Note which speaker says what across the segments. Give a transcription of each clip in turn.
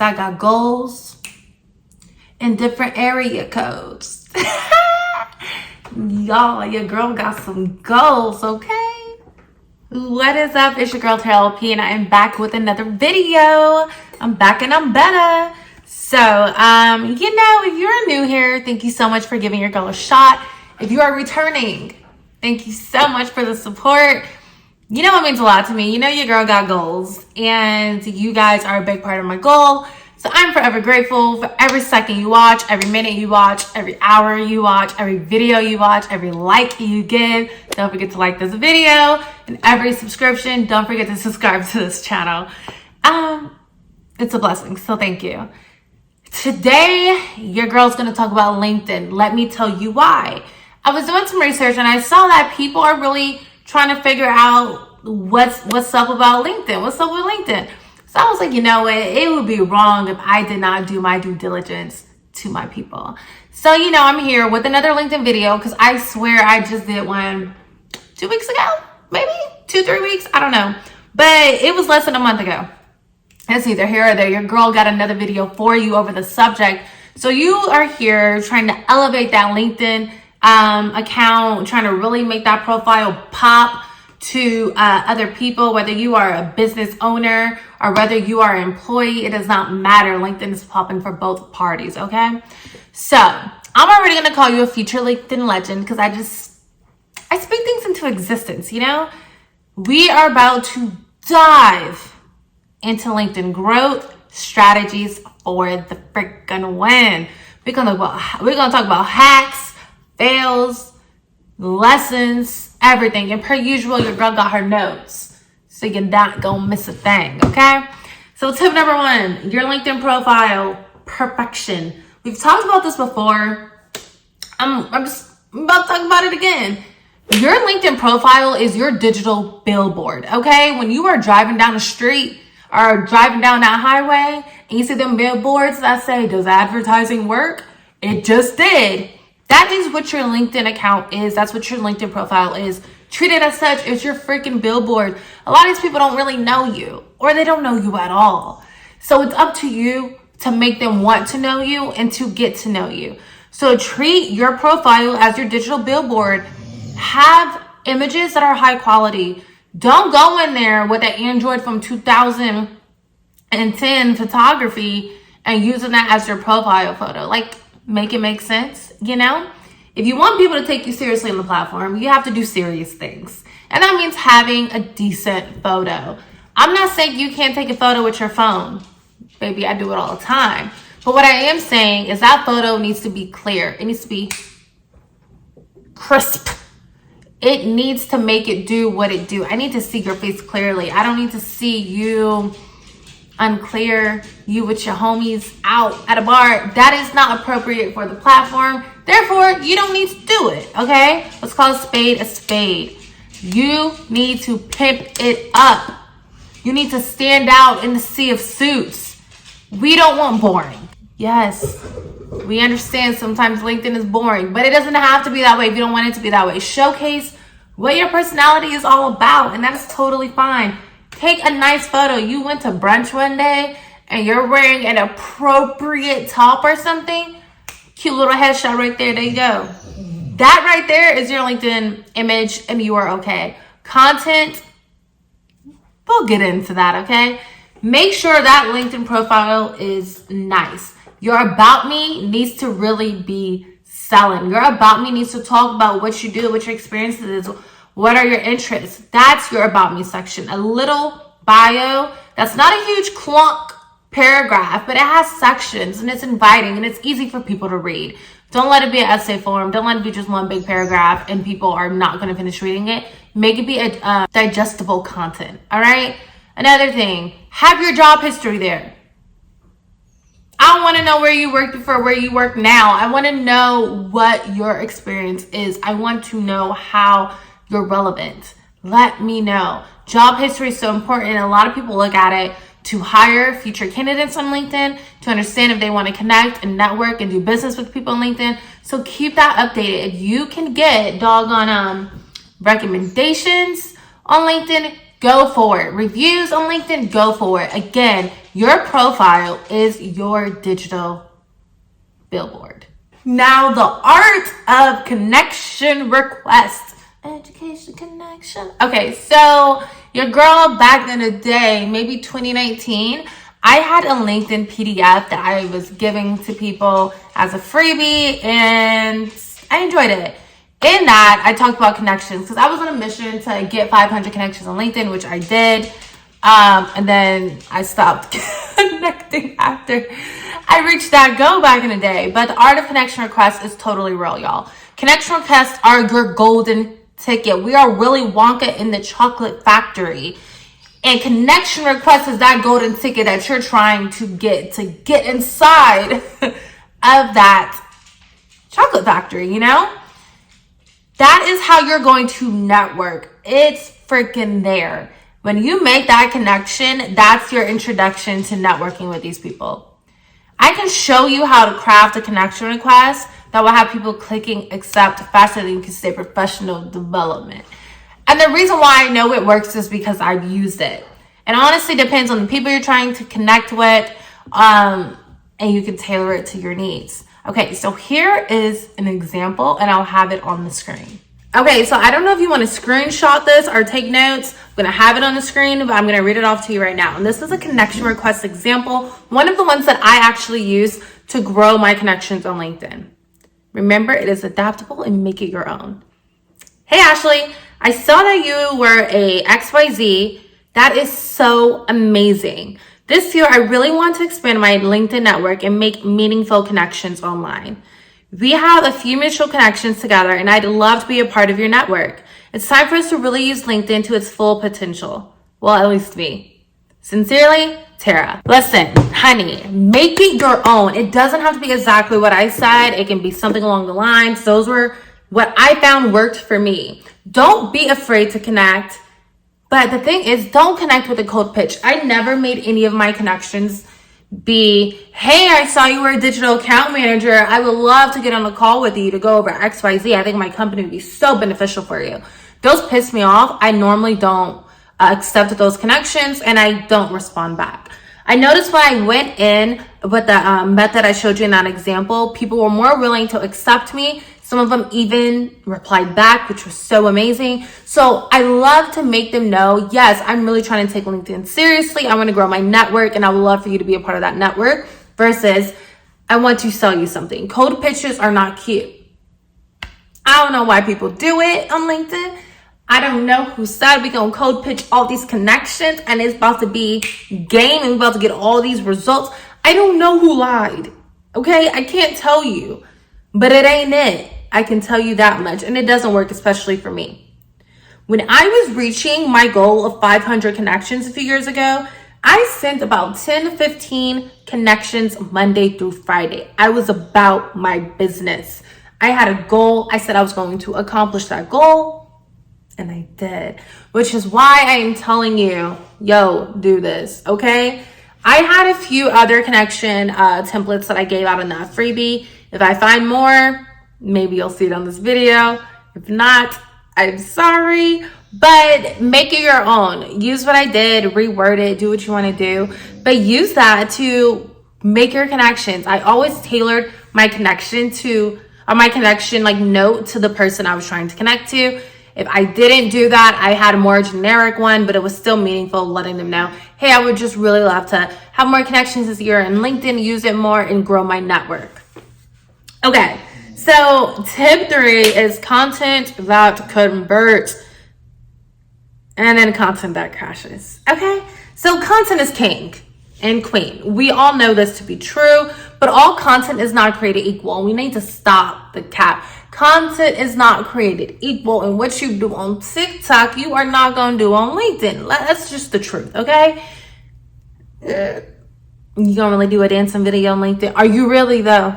Speaker 1: because I got goals in different area codes. Y'all, your girl got some goals, okay? What is up? It's your girl Tara LP, and I am back with another video. I'm back and I'm better. So, if you're new here, thank you so much for giving your girl a shot. If you are returning, thank you so much for the support. You know it means a lot to me. You know your girl got goals, and you guys are a big part of my goal. So I'm forever grateful for every second you watch, every minute you watch, every hour you watch, every video you watch, every like you give. Don't forget to like this video, and every subscription. Don't forget to subscribe to this channel. It's a blessing, so thank you. Today, your girl's gonna talk about LinkedIn. Let me tell you why. I was doing some research and I saw that people are really trying to figure out what's up about LinkedIn. What's up with LinkedIn? So I was like, you know what? It would be wrong if I did not do my due diligence to my people. So, I'm here with another LinkedIn video because I swear I just did one 2 weeks ago, maybe 2-3 weeks. I don't know, but it was less than a month ago. It's either here or there. Your girl got another video for you over the subject. So you are here trying to elevate that LinkedIn account, trying to really make that profile pop to other people, whether you are a business owner or whether you are an employee. It does not matter. LinkedIn is popping for both parties, okay? So I'm already going to call you a future LinkedIn legend because I speak things into existence, We are about to dive into LinkedIn growth strategies for the freaking win. We're gonna talk about hacks, fails, lessons, everything. And per usual, your girl got her notes, so you're not gonna miss a thing. Okay. So tip number 1: your LinkedIn profile perfection. We've talked about this before. I'm just about to talk about it again. Your LinkedIn profile is your digital billboard. Okay, when you are driving down the street or driving down that highway and you see them billboards that say, "Does advertising work?" It just did. That is what your LinkedIn account is. That's what your LinkedIn profile is. Treat it as such. It's your freaking billboard. A lot of these people don't really know you, or they don't know you at all. So it's up to you to make them want to know you and to get to know you. So treat your profile as your digital billboard. Have images that are high quality. Don't go in there with an Android from 2010 photography and using that as your profile photo. Like, make it make sense, If you want people to take you seriously on the platform, you have to do serious things. And that means having a decent photo. I'm not saying you can't take a photo with your phone. Baby, I do it all the time. But what I am saying is that photo needs to be clear. It needs to be crisp. It needs to make it do what it do. I need to see your face clearly. I don't need to see you unclear, you with your homies out at a bar. That is not appropriate for the platform. Therefore, you don't need to do it, okay? Let's call a spade a spade. You need to pimp it up. You need to stand out in the sea of suits. We don't want boring. Yes, we understand sometimes LinkedIn is boring, but it doesn't have to be that way if you don't want it to be that way. Showcase what your personality is all about, and that's totally fine. Take a nice photo. You went to brunch one day and you're wearing an appropriate top or something. Cute little headshot right there. There you go. That right there is your LinkedIn image, and you are okay. Content, we'll get into that, okay? Make sure that LinkedIn profile is nice. Your About Me needs to really be selling. Your About Me needs to talk about what you do, what your experiences is, what are your interests. That's your About Me section. A little bio that's not a huge clunk paragraph, but it has sections and it's inviting and it's easy for people to read. Don't let it be an essay form. Don't let it be just one big paragraph and people are not going to finish reading it. Make it be a digestible content. All right. Another thing, have your job history there. I don't want to know where you worked before, where you work now. I want to know what your experience is. I want to know how you're relevant. Let me know. Job history is so important. A lot of people look at it to hire future candidates on LinkedIn, to understand if they want to connect and network and do business with people on LinkedIn. So keep that updated. If you can get doggone recommendations on LinkedIn, go for it. Reviews on LinkedIn, go for it. Again, your profile is your digital billboard. Now, the art of connection request. Education connection. Okay, so your girl back in the day, maybe 2019, I had a LinkedIn PDF that I was giving to people as a freebie, and I enjoyed it. In that, I talked about connections because I was on a mission to get 500 connections on LinkedIn, which I did. And then I stopped connecting after I reached that goal back in the day. But the art of connection requests is totally real, y'all. Connection requests are your golden ticket. We are Willy Wonka in the chocolate factory. And connection request is that golden ticket that you're trying to get inside of that chocolate factory, you know? That is how you're going to network. It's freaking there. When you make that connection, that's your introduction to networking with these people. I can show you how to craft a connection request that will have people clicking accept faster than you can say professional development. And the reason why I know it works is because I've used it. It honestly depends on the people you're trying to connect with, and you can tailor it to your needs. Okay, so here is an example, and I'll have it on the screen. Okay, so I don't know if you want to screenshot this or take notes. I'm going to have it on the screen, but I'm going to read it off to you right now. And this is a connection request example, one of the ones that I actually use to grow my connections on LinkedIn. Remember, it is adaptable and make it your own. Hey, Ashley, I saw that you were a XYZ. That is so amazing. This year, I really want to expand my LinkedIn network and make meaningful connections online. We have a few mutual connections together, and I'd love to be a part of your network. It's time for us to really use LinkedIn to its full potential. Well, at least me. Sincerely, Tara. Listen, honey, make it your own. It doesn't have to be exactly what I said. It can be something along the lines. Those were what I found worked for me. Don't be afraid to connect. But the thing is, don't connect with a cold pitch. I never made any of my connections be, hey, I saw you were a digital account manager. I would love to get on a call with you to go over XYZ. I think my company would be so beneficial for you. Those piss me off. I normally don't accept those connections, and I don't respond back. I noticed when I went in with the method I showed you in that example, people were more willing to accept me. Some of them even replied back, which was so amazing. So I love to make them know, yes, I'm really trying to take LinkedIn seriously. I want to grow my network, and I would love for you to be a part of that network versus I want to sell you something. Cold pitches are not cute. I don't know why people do it on LinkedIn. I don't know who said we gonna cold pitch all these connections and it's about to be game and we're about to get all these results. I don't know who lied. Okay, I can't tell you, but it ain't it. I can tell you that much, and it doesn't work, especially for me. When I was reaching my goal of 500 connections a few years ago, I sent about 10 to 15 connections Monday through Friday. I was about my business. I had a goal. I said I was going to accomplish that goal, and I did, which is why I am telling you, yo, do this, okay? I had a few other connection templates that I gave out in that freebie. If I find more, maybe you'll see it on this video. If not, I'm sorry, but make it your own. Use what I did, reword it, do what you want to do, but use that to make your connections. I always tailored my connection like note to the person I was trying to connect to. If I didn't do that, I had a more generic one, but it was still meaningful, letting them know, hey, I would just really love to have more connections this year in LinkedIn, use it more, and grow my network. Okay, so tip 3 is content that converts and then content that crashes. Okay, so content is king and queen. We all know this to be true, but all content is not created equal. We need to stop the cap. Content is not created equal, and what you do on TikTok, you are not going to do on LinkedIn. That's just the truth, okay? You gonna really do a dancing video on LinkedIn? Are you really though?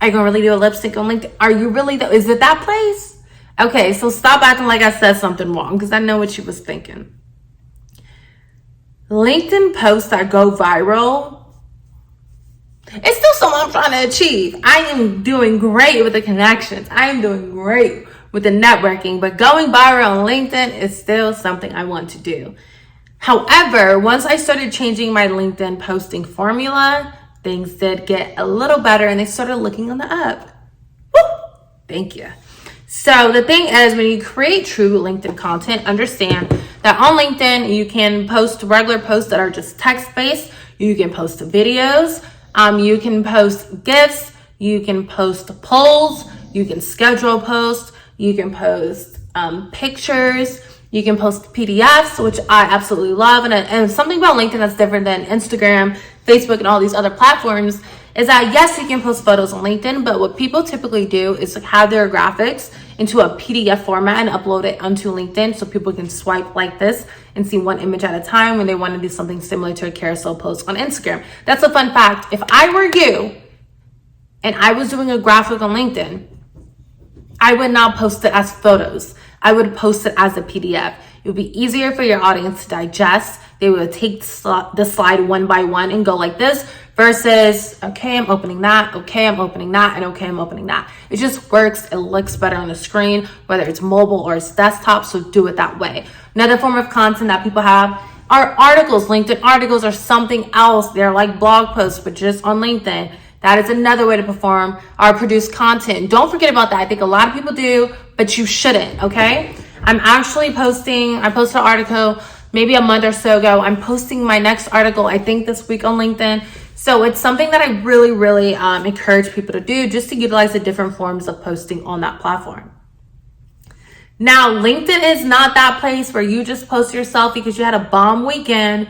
Speaker 1: Are you gonna really do a lip sync on LinkedIn? Are you really though? Is it that place? Okay, so stop acting like I said something wrong, because I know what you was thinking. LinkedIn posts that go viral, it's still something I'm trying to achieve. I am doing great with the connections. I am doing great with the networking, but going viral on LinkedIn is still something I want to do. However, once I started changing my LinkedIn posting formula, things did get a little better and they started looking on the up. Woo! Thank you. So the thing is, when you create true LinkedIn content, understand that on LinkedIn, you can post regular posts that are just text-based. You can post videos. You can post GIFs. You can post polls. You can schedule posts. You can post pictures. You can post PDFs, which I absolutely love. And something about LinkedIn that's different than Instagram, Facebook, and all these other platforms is that, yes, you can post photos on LinkedIn, but what people typically do is like have their graphics into a PDF format and upload it onto LinkedIn so people can swipe like this and see one image at a time when they want to do something similar to a carousel post on Instagram. That's a fun fact. If I were you and I was doing a graphic on LinkedIn, I would not post it as photos. I would post it as a PDF. It would be easier for your audience to digest. They would take the slide one by one and go like this versus, okay, I'm opening that, okay, I'm opening that, and okay, I'm opening that. It just works. It looks better on the screen, whether it's mobile or it's desktop, so do it that way. Another form of content that people have are articles. LinkedIn articles are something else. They're like blog posts, but just on LinkedIn. That is another way to perform or produce content. Don't forget about that. I think a lot of people do, but you shouldn't, okay? I'm actually I posted an article maybe a month or so ago. I'm posting my next article, I think this week on LinkedIn. So it's something that I really, really encourage people to do just to utilize the different forms of posting on that platform. Now, LinkedIn is not that place where you just post yourself because you had a bomb weekend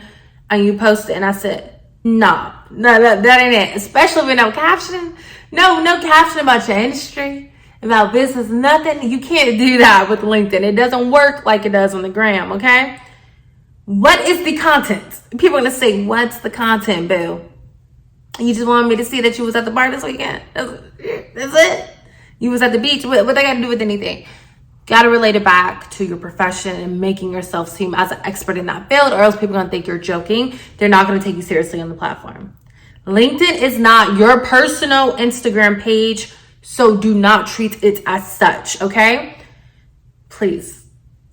Speaker 1: and you post it and that's it. No, that ain't it. Especially with no caption. No caption about your industry, about business, nothing. You can't do that with LinkedIn. It doesn't work like it does on the gram, okay? What is the content? People are going to say, what's the content, boo? You just want me to see that you was at the bar this weekend? That's it? You was at the beach? What they got to do with anything? Got to relate it back to your profession and making yourself seem as an expert in that field, or else people are going to think you're joking. They're not going to take you seriously on the platform. LinkedIn is not your personal Instagram page, so do not treat it as such, okay? Please.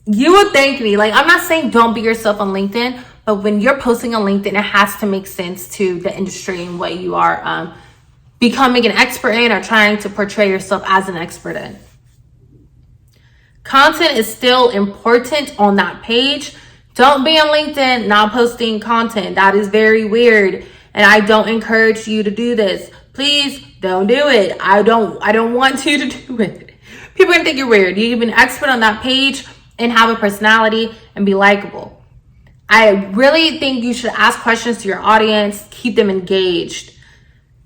Speaker 1: You would thank me. Like, I'm not saying don't be yourself on LinkedIn, but when you're posting on LinkedIn, it has to make sense to the industry and what you are becoming an expert in or trying to portray yourself as an expert in. Content is still important on that page. Don't be on LinkedIn not posting content. That is very weird. And I don't encourage you to do this. Please don't do it. I don't want you to do it. People are gonna think you're weird. You can be an expert on that page and have a personality and be likable. I really think you should ask questions to your audience, keep them engaged.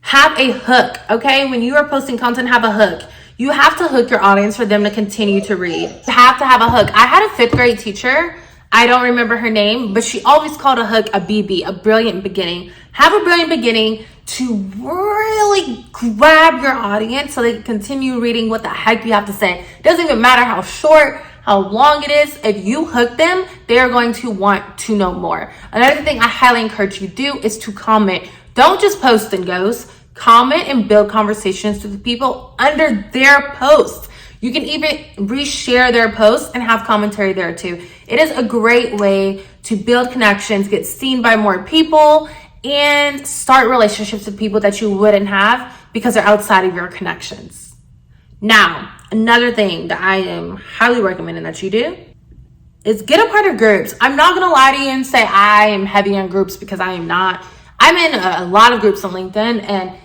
Speaker 1: Have a hook, okay? When you are posting content, have a hook. You have to hook your audience for them to continue to read. You have to have a hook. I had a 5th grade teacher. I don't remember her name, but she always called a hook a BB, a brilliant beginning. Have a brilliant beginning to really grab your audience so they can continue reading what the heck you have to say. It doesn't even matter how short, how long it is. If you hook them, they are going to want to know more. Another thing I highly encourage you to do is to comment. Don't just post and ghost. Comment and build conversations with the people under their post. You can even reshare their posts and have commentary there too. It is a great way to build connections, get seen by more people, and start relationships with people that you wouldn't have because they're outside of your connections. Now, another thing that I am highly recommending that you do is get a part of groups. I'm not going to lie to you and say I am heavy on groups because I am not. I'm in a lot of groups on LinkedIn and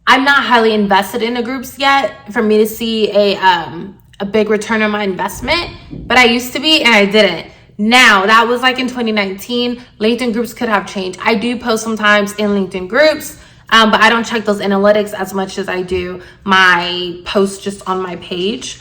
Speaker 1: I'm not highly invested in the groups yet for me to see a big return on my investment, but I used to be and I didn't. Now, that was like in 2019. LinkedIn groups could have changed. I do post sometimes in LinkedIn groups, but I don't check those analytics as much as I do my posts just on my page.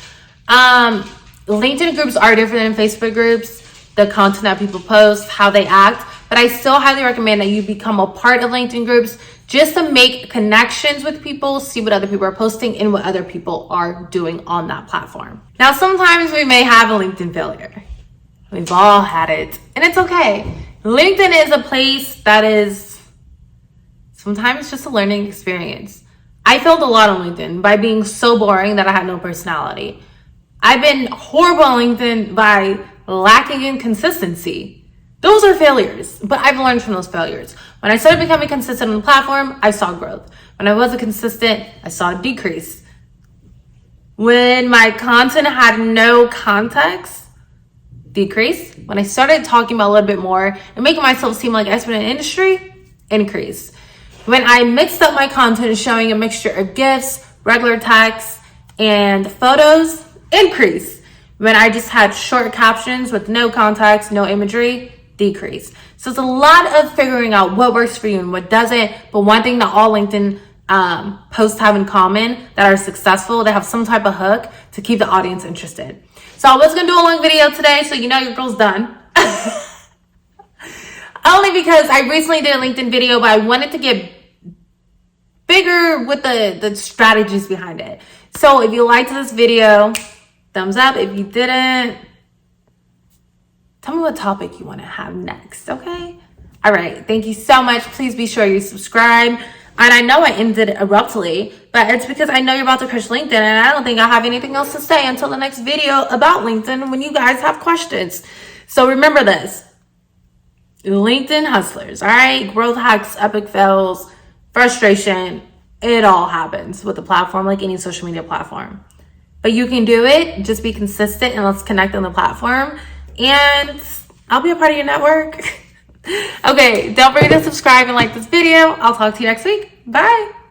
Speaker 1: LinkedIn groups are different than Facebook groups, the content that people post, how they act, but I still highly recommend that you become a part of LinkedIn groups just to make connections with people, see what other people are posting and what other people are doing on that platform. Now, sometimes we may have a LinkedIn failure. We've all had it, and it's okay. LinkedIn is a place that is sometimes just a learning experience. I failed a lot on LinkedIn by being so boring that I had no personality. I've been horrible on LinkedIn by lacking in consistency. Those are failures, but I've learned from those failures. When I started becoming consistent on the platform, I saw growth. When I wasn't consistent, I saw a decrease. When my content had no context, decrease. When I started talking about a little bit more and making myself seem like an expert in the industry, increase. When I mixed up my content showing a mixture of GIFs, regular text, and photos, increase. When I just had short captions with no context, no imagery, decrease. So it's a lot of figuring out what works for you and what doesn't. But one thing that all LinkedIn posts have in common that are successful, they have some type of hook to keep the audience interested. So I was gonna do a long video today, so you know your girl's done. Only because I recently did a LinkedIn video, but I wanted to get bigger with the strategies behind it. So if you liked this video, thumbs up. If you didn't, tell me what topic you want to have next, okay? All right, thank you so much. Please be sure you subscribe. And I know I ended abruptly, but it's because I know you're about to crush LinkedIn, and I don't think I have anything else to say until the next video about LinkedIn when you guys have questions. So remember this. LinkedIn hustlers, all right? Growth hacks, epic fails, frustration, it all happens with the platform, like any social media platform. But you can do it. Just be consistent and let's connect on the platform. And I'll be a part of your network. Okay, don't forget to subscribe and like this video. I'll talk to you next week. Bye.